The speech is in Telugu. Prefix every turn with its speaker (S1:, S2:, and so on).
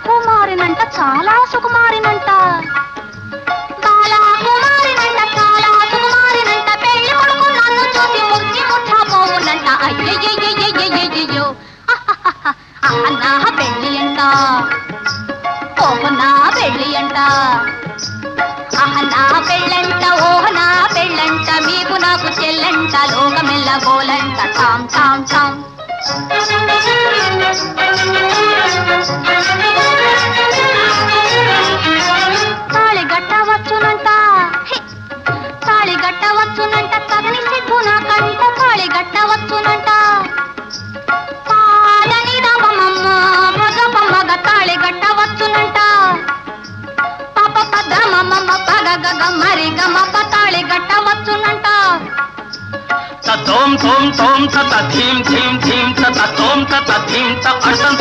S1: కుమారినంట చాలా సుకుమారినంట బాలా కుమారినంట చాలా సుకుమారినంట పెళ్లి కొడుకు నన్ను చూసి ముచ్చి ముట్టబోవునంట అయ్యయ్యయ్యయ్యయ్యయ్యో నా పెళ్లి అంట ఓహ్ నా పెళ్లి అంట నా పెళ్ళంట ఓహ్ నా పెళ్ళంట మీకు నాకు చెల్లంట లోకమెల్ల గోలంట టామ్ టామ్ టామ్ తాళి గట్టవచ్చునంట తాళి గట్టవచ్చునంట తగని సిగ్గు నాకంట తాళి గట్టవచ్చునంట పాదని రామమ్మ మగ తాళి గట్టవచ్చునంట పాప పద్రమమ్మ పగగ మరి గమ తాళి గట్టవచ్చునంట
S2: తోం తోం తోం తత ధీం ధీం ధీం తత తోం తత ధీం త అర్థం